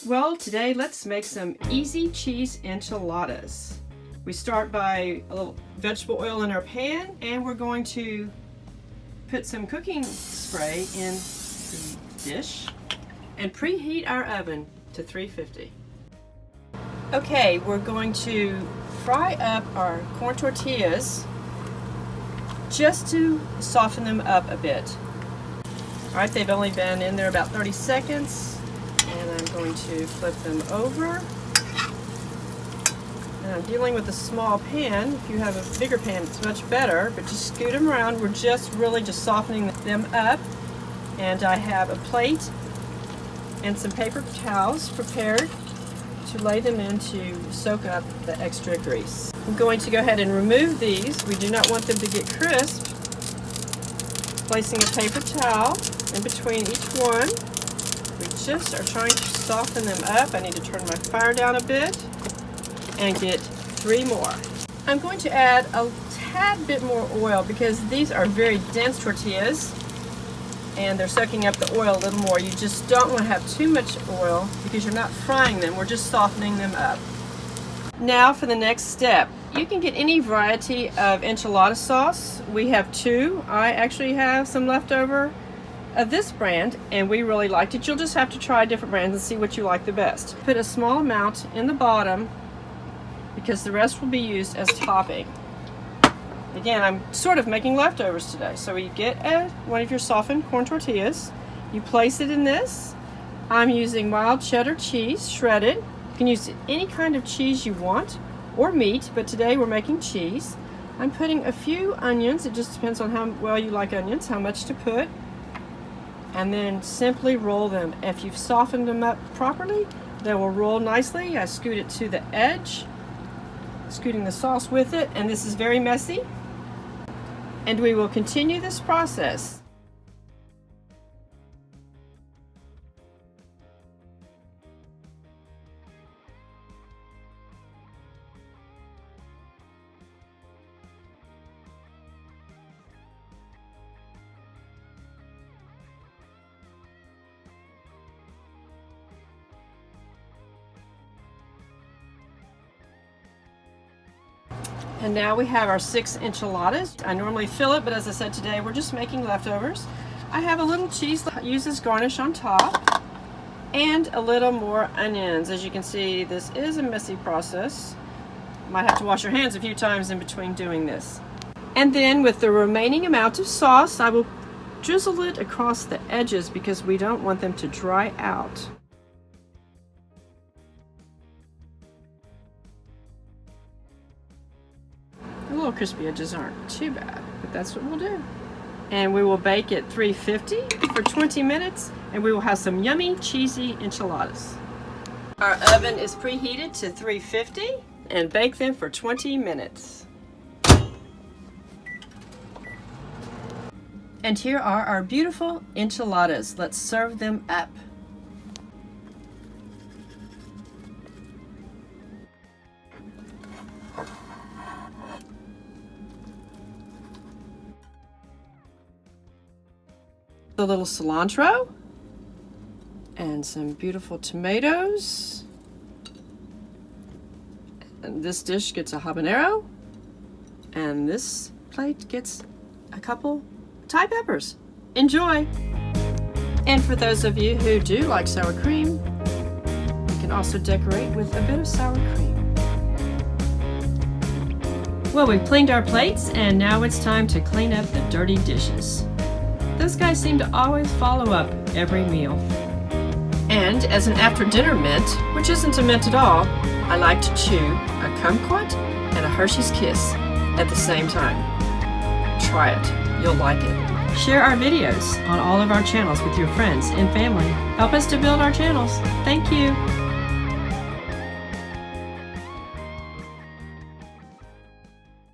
Well, today let's make some easy cheese enchiladas. We start by a little vegetable oil in our pan, and we're going to put some cooking spray in the dish and preheat our oven to 350. Okay, we're going to fry up our corn tortillas just to soften them up a bit. All right, they've only been in there about 30 seconds. And I'm going to flip them over. And I'm dealing with a small pan. If you have a bigger pan, it's much better, but just scoot them around. We're just softening them up. And I have a plate and some paper towels prepared to lay them in to soak up the extra grease. I'm going to go ahead and remove these. We do not want them to get crisp. Placing a paper towel in between each one. We just are trying to soften them up. I need to turn my fire down a bit and get 3 more. I'm going to add a tad bit more oil because these are very dense tortillas and they're soaking up the oil a little more. You just don't want to have too much oil because you're not frying them. We're just softening them up. Now for the next step. You can get any variety of enchilada sauce. We have 2. I actually have some left over of this brand, and we really liked it. You'll just have to try different brands and see what you like the best. Put a small amount in the bottom because the rest will be used as topping. Again, I'm sort of making leftovers today. So you get one of your softened corn tortillas, you place it in this. I'm using mild cheddar cheese, shredded. You can use any kind of cheese you want, or meat, but today we're making cheese. I'm putting a few onions. It just depends on how well you like onions, how much to put. And then simply roll them. If you've softened them up properly, they will roll nicely. I scoot it to the edge, scooting the sauce with it, and this is very messy. And we will continue this process. And now we have our 6 enchiladas. I normally fill it, but as I said today, we're just making leftovers. I have a little cheese that I use as garnish on top, and a little more onions. As you can see, this is a messy process. Might have to wash your hands a few times in between doing this. And then with the remaining amount of sauce, I will drizzle it across the edges because we don't want them to dry out. The little crispy edges aren't too bad, but that's what we'll do. And we will bake at 350 for 20 minutes, and we will have some yummy, cheesy enchiladas. Our oven is preheated to 350, and bake them for 20 minutes. And here are our beautiful enchiladas. Let's serve them up. A little cilantro and some beautiful tomatoes, and this dish gets a habanero, and this plate gets a couple Thai peppers. Enjoy! And for those of you who do like sour cream, you can also decorate with a bit of sour cream. Well, we've cleaned our plates, and now it's time to clean up the dirty dishes. Those guys seem to always follow up every meal. And as an after-dinner mint, which isn't a mint at all, I like to chew a kumquat and a Hershey's Kiss at the same time. Try it. You'll like it. Share our videos on all of our channels with your friends and family. Help us to build our channels. Thank you.